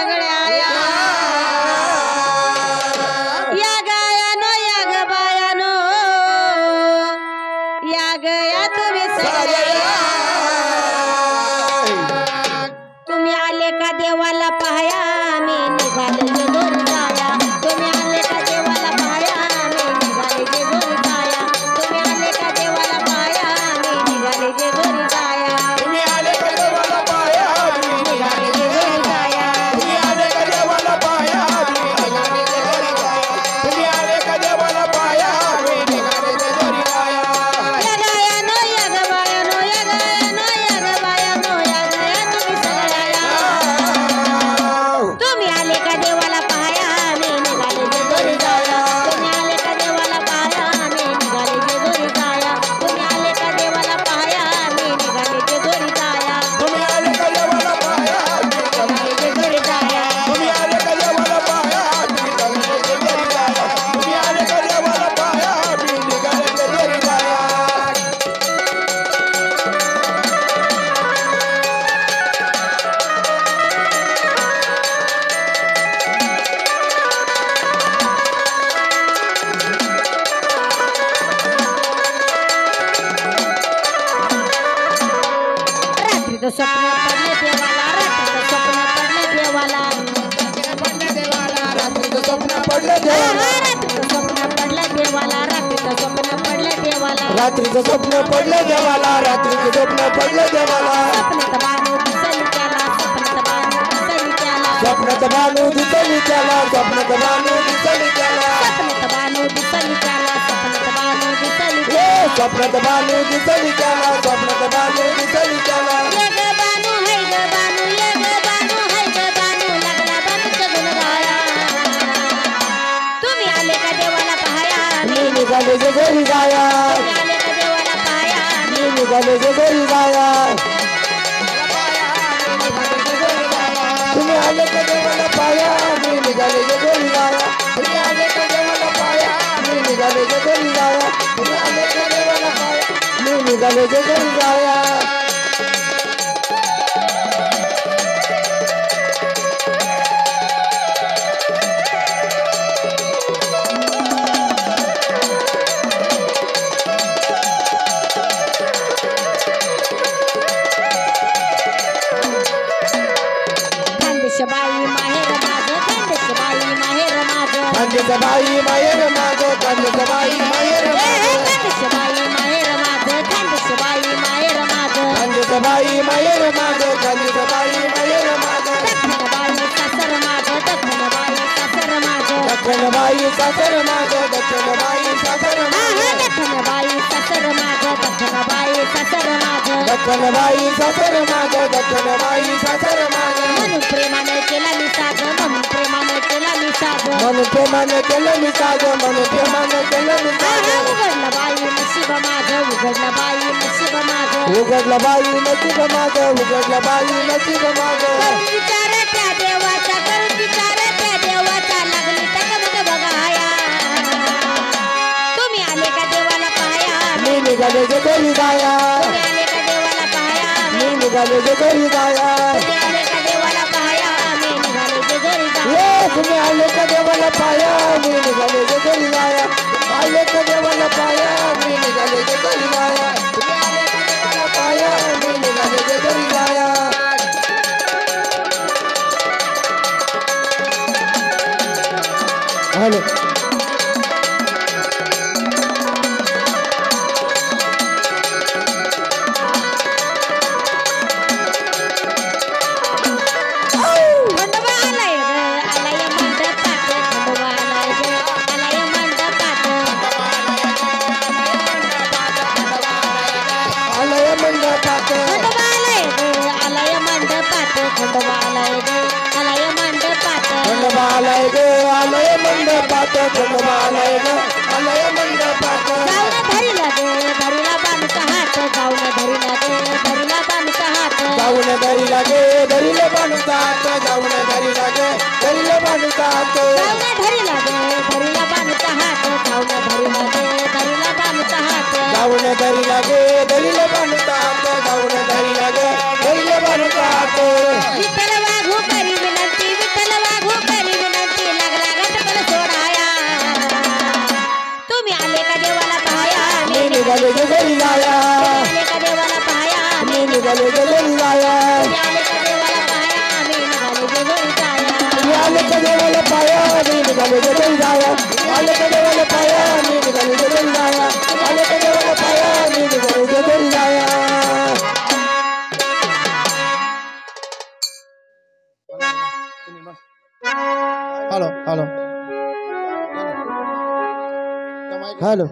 सगळ्या या गायानो या ग बायानो या गया तुम्ही सगळ्या तुम्ही आले का देवाला पाहाया मी निघाले जे दोरी जाया तुम्ही आले का देवाला पाहाया मी निघाले जे दोरी जाया तुम्ही आले का देवाला पाहाया मी निघाले जे दोरी जाया तुम्ही आले का देवाला पाया मी निघाले जे दोरी जाया तुम्ही आले का देवाला पाया मी निघाले जे दोरी जाया तुम्ही आले का देवाला पाया मी निघाले जे दोरी जाया या गायानो या ग बायानो या गायानो या ग बायानो या गया तुम्ही सगळ्या तुम्ही आले का देवाला पाहाया मी निघाले जे दोरी जाया तुम्ही आले का देवाला पाहाया मी निघाले जे दोरी जाया तुम्ही आले का देवाला पाहाया मी निघाले जे दोरी जाया तुम्ही आले का देवाला पाया मी निघाले जे दोरी जाया तुम्ही आले का देवाला पाया मी निघाले जे दोरी जाया तुम्ही आले का देवाला पाया मी निघाले जे दोरी जाया रात्रीचं स्वप्न पडले देवाला रात्रीचं स्वप्न पडले देवाला रात्रीचं स्वप्न पडलं देवाला रात्रीचं स्वप्न पडले देवाला रात्रीचं स्वप्न पडले देवाला रात्रीचं स्वप्न पडलं देवाला रात्रीचं स्वप्न पडलं देवाला स्वप्नात बाणू दिसली त्याला स्वप्नात बाणू दिसली त्याला स्वप्नात बाणू दिसली त्याला स्वप्नात बाणू दिसली त्याला स्वप्नात बाणू दिसली त्याला स्वप्नात बाणू दिसली ए स्वप्नात बाणू दिसली त्याला स्वप्नात बाणू दिसली त्याला ये ग बाणू है ग बाणू ये ग बाणू है ग बाणू लागला बाणूचा गुण गाया तुम्ही आले का देवाला पाहाया मी निघाले जे घरी जाया तुम्ही आले का देवाला पाहाया मी निघाले जे घरी जाया तुम्ही आले का देवाला पाया मी निघाले जे घरी जाया तुम्ही आले का देवाला पाया मी निघाले जे घरी जाया तुम्ही आले का देवाला पाया मी निघाले जे घरी जाया खानदेशबाई माहेर माझं खानदेशबाई माहेर माझं खानदेशबाई माहेर माझं खानदेशबाई माहेर माझं खानदेशबाई माहेर माझं खानदेशबाई माहेर माझं खानदेशबाई माहेर माझं खानदेशबाई माहेर माझं दक्षिणबाई सासर माझं दक्षिणबाई सासर माझं दक्षिणबाई सासर माझं दक्षिणबाई सासर माझं दक्षिणबाई सासर माझं दक्षिणबाई सासर माझं दक्षिणबाई सासर माझं दक्षिणबाई सासर माझं म्हणून प्रेमाने केला मी साग म्हणून प्रेमाने केला मी साग म्हणून प्रेमाने केलं मी साग म्हणून प्रेमाने केलं मी साग उघडलं बाई नशीब माझं उघडलं बाई नशीब माझं उघडलं बाई नशीब माझं उघडलं बाई नशीब माझं करून विचार त्या देवाचा करून विचार त्या देवाचा लागली टकमक बघाया तुम्ही आले का देवाला पाहाया मी निघाले जे घरी जाया तुम्ही आले का देवाला पाहाया मी निघाले जे घरी जाया तुम्ही आले का देवाला पाहाया मी निघाले जे घरी जाया ये तुम्ही आले का देवाला पाया मी निघाले जे घरी जाया आले का देवाला पाया मी निघाले जे घरी जाया तुम्ही आले का देवाला पाया मी निघाले जे घरी जाया हॅलो खंडोबा आलाय ग आलाय मंडपात खंडोबा आलाय ग आलाय मंडपात आलय मंडपात खंडोबा आलाय ग आलाय मंडपात खंडोबा आलाय ग आलाय मंडपात खंडोबा आलाय ग आलय मंडपात खंडोबा आलाय ग आलय मंडपात जाऊन धरीला ग धरीला बाणूचा हात जाऊन धरीला ग धरीला बाणूचा हात जाऊन घरी लागे धरीले बाणूचा हात जाऊन घरी लागे धरीले बाणूचा हात जाऊन धरीला ग धरीला बाणूचा हात जाऊन धरीला ग धरीला बाणूचा हात जाऊन घरी लागे धरीले बाणूचा हात जाऊन घरी लागे धरीले बाणूचा हात विठ्ठल वाघू करी विनंती विठ्ठल निघाले गे घरी जाया आले का देवाला पाया आम्ही निघाले गे घरी जाया आले का देवाला पाया आम्ही निघाले गे घरी जाया आले का देवाला पाया आम्ही निघाले गे घरी जाया आले का देवाला पाया आम्ही निघाले गे घरी जाया आले का देवाला पाया आम्ही निघाले गे घरी जाया हॅलो हॅलो हॅलो